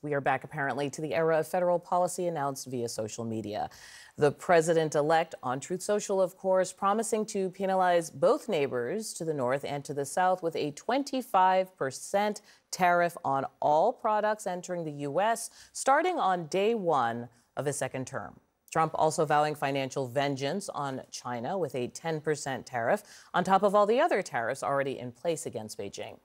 We are back apparently to the era of federal policy announced via social media. The president-elect on Truth Social, of course, promising to penalize both neighbors to the north and to the south with a 25% tariff on all products entering the U.S. starting on day one of his second term. Trump also vowing financial vengeance on China with a 10% tariff on top of all the other tariffs already in place against Beijing.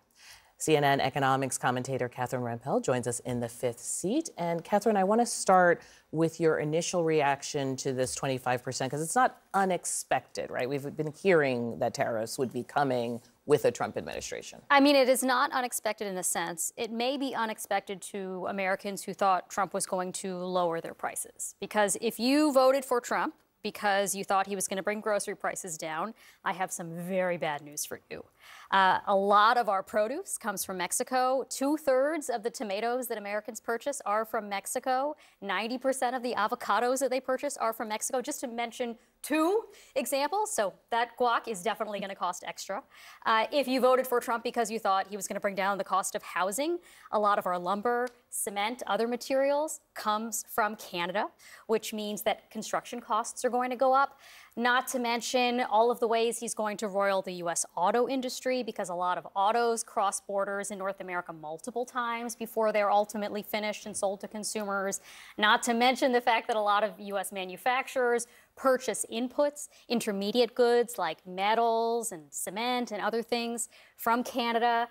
CNN economics commentator Catherine Rampell joins us in the fifth seat. And Catherine, I want to start with your initial reaction to this 25%, because it's not unexpected, right? We've been hearing that tariffs would be coming with a Trump administration. I mean, it is not unexpected in a sense. It may be unexpected to Americans who thought Trump was going to lower their prices. Because if you voted for Trump because you thought he was going to bring grocery prices down, I have some very bad news for you. A lot of our produce comes from Mexico. 2/3 of the tomatoes that Americans purchase are from Mexico. 90% of the avocados that they purchase are from Mexico, just to mention two examples. So that guac is definitely going to cost extra. If you voted for Trump because you thought he was going to bring down the cost of housing, a lot of our lumber, cement, other materials comes from Canada, which means that construction costs are going to go up. Not to mention all of the ways he's going to roil the U.S. auto industry, because a lot of autos cross borders in North America multiple times before they're ultimately finished and sold to consumers. Not to mention the fact that a lot of U.S. manufacturers purchase inputs, intermediate goods like metals and cement and other things from Canada,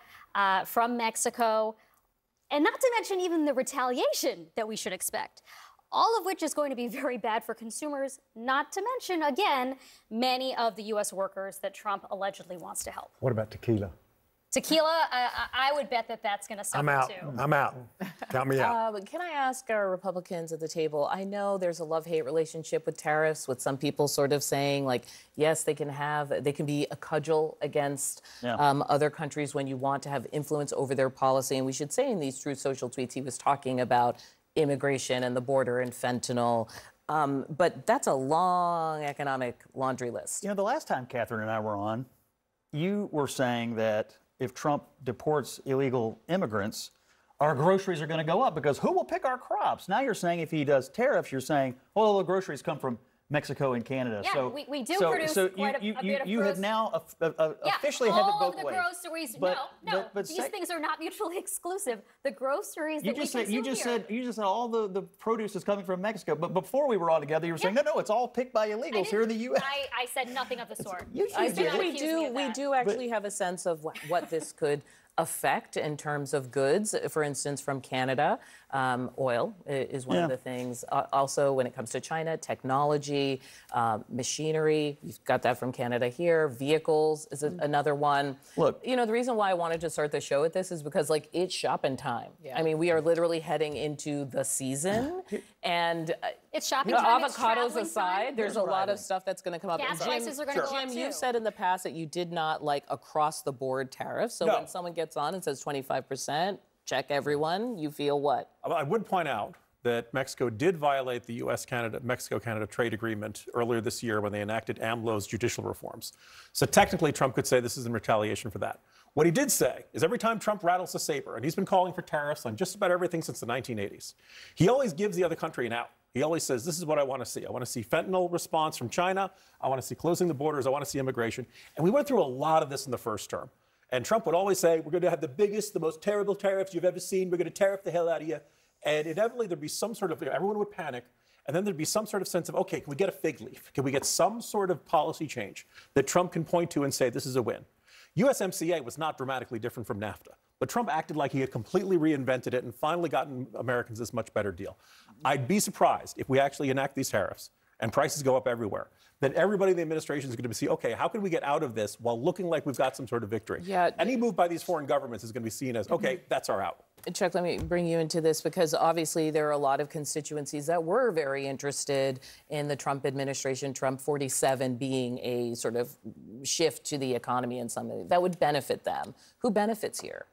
from Mexico, and not to mention even the retaliation that we should expect. All of which is going to be very bad for consumers, not to mention, again, many of the U.S. workers that Trump allegedly wants to help. What about tequila? Tequila, I would bet that that's going to suffer too. I'm out. Count me out. Can I ask our Republicans at the table, I know there's a love-hate relationship with tariffs, with some people sort of saying, like, yes, they can be a cudgel against other countries when you want to have influence over their policy. And we should say in these Truth Social tweets, he was talking about immigration and the border and fentanyl. But that's a long economic laundry list. You know, the last time Catherine and I were on, you were saying that if Trump deports illegal immigrants, our groceries are going to go up because who will pick our crops? Now you're saying if he does tariffs, you're saying, oh, the groceries come from Mexico and Canada. Yeah, so we do produce quite a bit of you have now officially have it both ways. All of the groceries, but these things are not mutually exclusive. The groceries that we consume you just said all the produce is coming from Mexico. But before we were all together, you were saying no, it's all picked by illegals here in the U.S. I said nothing of the sort. I think we do actually have a sense of what this could affect in terms of goods. For instance, from Canada, oil is one of the things. Also, when it comes to China, technology, machinery, you've got that from Canada here. Vehicles is another one. Look, you know, the reason why I wanted to start the show with this is because, like, it's shopping time. Yeah. I mean, we are literally heading into the season, and it's shopping time. Avocados aside, there's a lot of stuff that's going to come up. Gas prices are going to go up too. Jim, you've said in the past that you did not like across-the-board tariffs. So when someone gets on and says 25%, check everyone, you feel what? I would point out that Mexico did violate the Mexico-Canada trade agreement earlier this year when they enacted AMLO's judicial reforms. So technically, Trump could say this is in retaliation for that. What he did say is every time Trump rattles the saber, and he's been calling for tariffs on just about everything since the 1980s, he always gives the other country an out. He always says, this is what I want to see. I want to see fentanyl response from China. I want to see closing the borders. I want to see immigration. And we went through a lot of this in the first term. And Trump would always say, we're going to have the biggest, the most terrible tariffs you've ever seen. We're going to tariff the hell out of you. And inevitably, there'd be some sort of, everyone would panic. And then there'd be some sort of sense of, okay, can we get a fig leaf? Can we get some sort of policy change that Trump can point to and say, this is a win? USMCA was not dramatically different from NAFTA. But Trump acted like he had completely reinvented it and finally gotten Americans this much better deal. I'd be surprised if we actually enact these tariffs and prices go up everywhere, then everybody in the administration is going to see, okay, how can we get out of this while looking like we've got some sort of victory? Yeah. Any move by these foreign governments is going to be seen as, okay, that's our out. Chuck, let me bring you into this because obviously there are a lot of constituencies that were very interested in the Trump administration, Trump 47 being a sort of shift to the economy in some way that would benefit them. Who benefits here?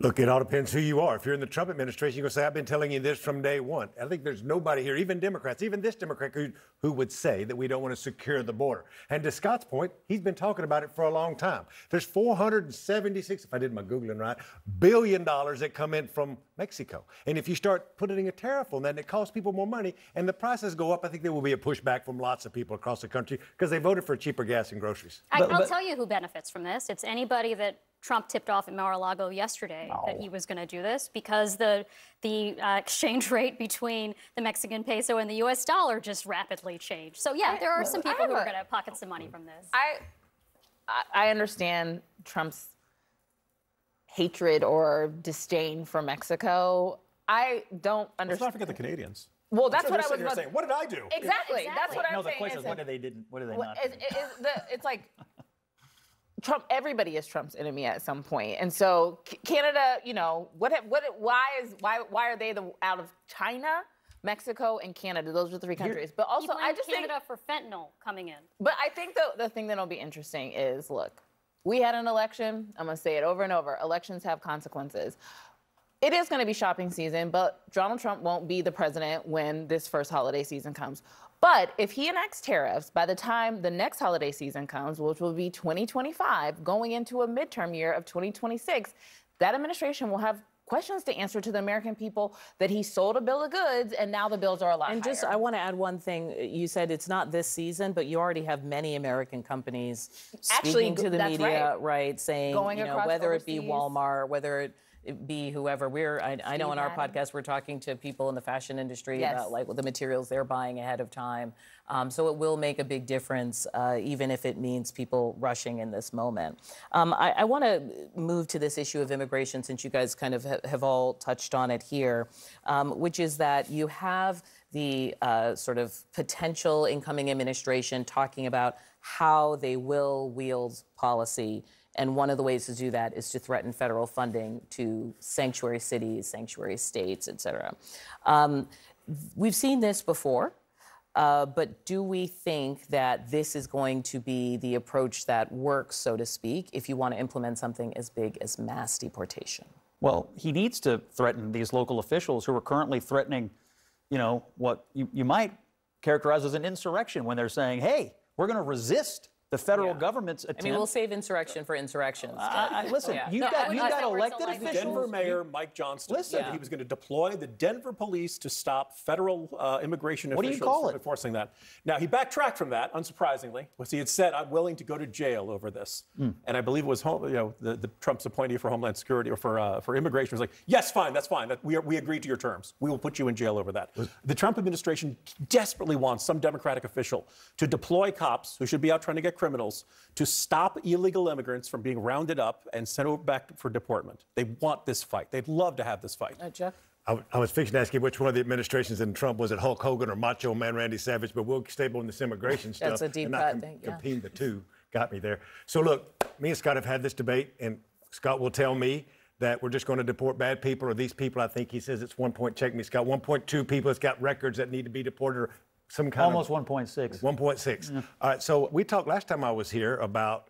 Look, it all depends who you are. If you're in the Trump administration, you're going to say, I've been telling you this from day one. I think there's nobody here, even Democrats, even this Democrat, who would say that we don't want to secure the border. And to Scott's point, he's been talking about it for a long time. There's 476, if I did my Googling right, $billion that come in from Mexico. And if you start putting a tariff on that, it costs people more money and the prices go up, I think there will be a pushback from lots of people across the country because they voted for cheaper gas and groceries. I'll tell you who benefits from this. It's anybody that Trump tipped off at Mar-a-Lago yesterday that he was going to do this because the exchange rate between the Mexican peso and the U.S. dollar just rapidly changed. So yeah, there are some people who are going to pocket some money from this. I understand Trump's hatred or disdain for Mexico. I don't understand. Let's not forget the Canadians. Well, that's what I was about saying. What did I do? Exactly. That's what I'm saying. No, the question is, what did they not do? It's like Trump. Everybody is Trump's enemy at some point, and so Canada. You know why are they out of China, Mexico, and Canada? Those are the three countries. But also, I just Canada for fentanyl coming in. But I think the thing that'll be interesting is, look, we had an election. I'm gonna say it over and over. Elections have consequences. It is going to be shopping season, but Donald Trump won't be the president when this first holiday season comes. But if he enacts tariffs by the time the next holiday season comes, which will be 2025, going into a midterm year of 2026, that administration will have questions to answer to the American people that he sold a bill of goods and now the bills are a lot higher. And I want to add one thing. You said it's not this season, but you already have many American companies speaking to the media, right, saying, whether it be Walmart, whether it be whoever. I know on our podcast we're talking to people in the fashion industry about like the materials they're buying ahead of time. So it will make a big difference, even if it means people rushing in this moment. I want to move to this issue of immigration, since you guys kind of have all touched on it here, which is that you have the sort of potential incoming administration talking about how they will wield policy. And one of the ways to do that is to threaten federal funding to sanctuary cities, sanctuary states, et cetera. We've seen this before, but do we think that this is going to be the approach that works, so to speak, if you want to implement something as big as mass deportation? Well, he needs to threaten these local officials who are currently threatening, what you might characterize as an insurrection when they're saying, hey, we're going to resist the federal government's attempt. I mean, we'll save insurrection for insurrections. Listen, you've got elected officials. Denver Mayor Mike Johnston said that he was going to deploy the Denver police to stop federal immigration officials from enforcing that. Now, he backtracked from that, unsurprisingly. He had said, I'm willing to go to jail over this. And I believe it was the Trump's appointee for Homeland Security or for immigration was like, yes, fine, that's fine. We agreed to your terms. We will put you in jail over that. The Trump administration desperately wants some Democratic official to deploy cops who should be out trying to get criminals to stop illegal immigrants from being rounded up and sent over back for deportment. They want this fight. They'd love to have this fight. Jeff? I was fixing to ask you which one of the administrations in Trump was it, Hulk Hogan or Macho Man Randy Savage, but we'll stay on this immigration stuff. That's a deep cut thing. Compare the two got me there. So look, me and Scott have had this debate, and Scott will tell me that we're just going to deport bad people, or these people. I think he says it's 1.check me, Scott. 1.2 people that's got records that need to be deported, or some kind almost 1.6. 1.6. Yeah. All right, so we talked last time I was here about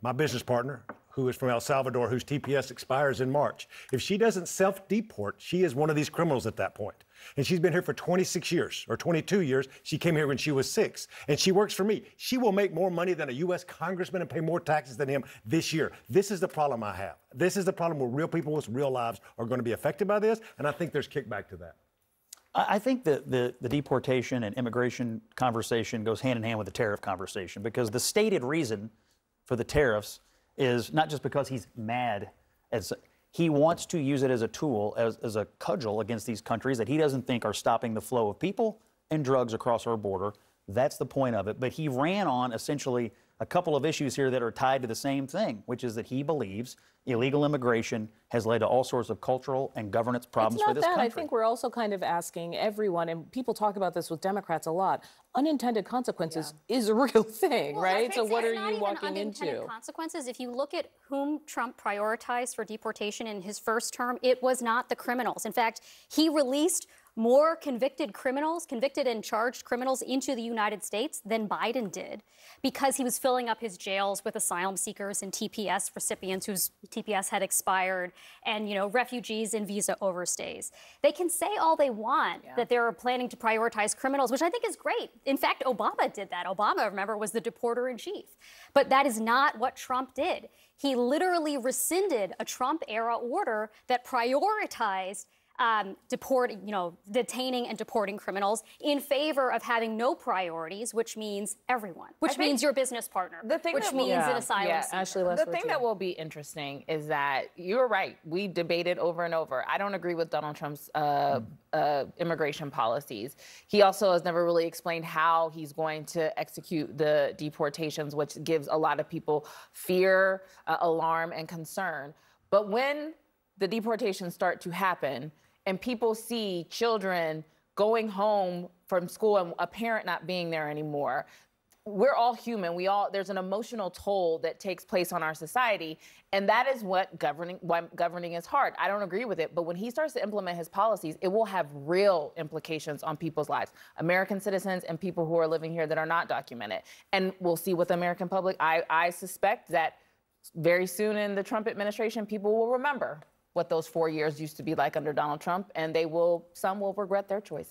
my business partner, who is from El Salvador, whose TPS expires in March. If she doesn't self-deport, she is one of these criminals at that point. And she's been here for 26 years or 22 years. She came here when she was 6, and she works for me. She will make more money than a U.S. congressman and pay more taxes than him this year. This is the problem I have. This is the problem where real people with real lives are going to be affected by this, and I think there's kickback to that. I think the deportation and immigration conversation goes hand in hand with the tariff conversation, because the stated reason for the tariffs is not just because he's mad. He wants to use it as a tool, as a cudgel against these countries that he doesn't think are stopping the flow of people and drugs across our border. That's the point of it. But he ran on essentially a couple of issues here that are tied to the same thing, which is that he believes illegal immigration has led to all sorts of cultural and governance problems for this country. I think we're also kind of asking everyone, and people talk about this with Democrats a lot, unintended consequences is a real thing, right? So what are you walking into? Unintended consequences, if you look at whom Trump prioritized for deportation in his first term, it was not the criminals. In fact, he released more convicted and charged criminals into the United States than Biden did, because he was filling up his jails with asylum seekers and TPS recipients whose TPS had expired, and, you know, refugees and visa overstays. They can say all they want that they're planning to prioritize criminals, which I think is great. In fact, Obama did that. Obama, remember, was the deporter in chief. But that is not what Trump did. He literally rescinded a Trump-era order that prioritized detaining and deporting criminals in favor of having no priorities, which means everyone, which means your business partner, which means an asylum seeker. Ashley, the thing that will be interesting is that you're right. We debated over and over. I don't agree with Donald Trump's immigration policies. He also has never really explained how he's going to execute the deportations, which gives a lot of people fear, alarm, and concern. But when the deportations start to happen, and people see children going home from school and a parent not being there anymore, we're all human. There's an emotional toll that takes place on our society, and that is why governing is hard. I don't agree with it, but when he starts to implement his policies, it will have real implications on people's lives, American citizens and people who are living here that are not documented. And we'll see with the American public. I suspect that very soon in the Trump administration, people will remember what those 4 years used to be like under Donald Trump, and some will regret their choices.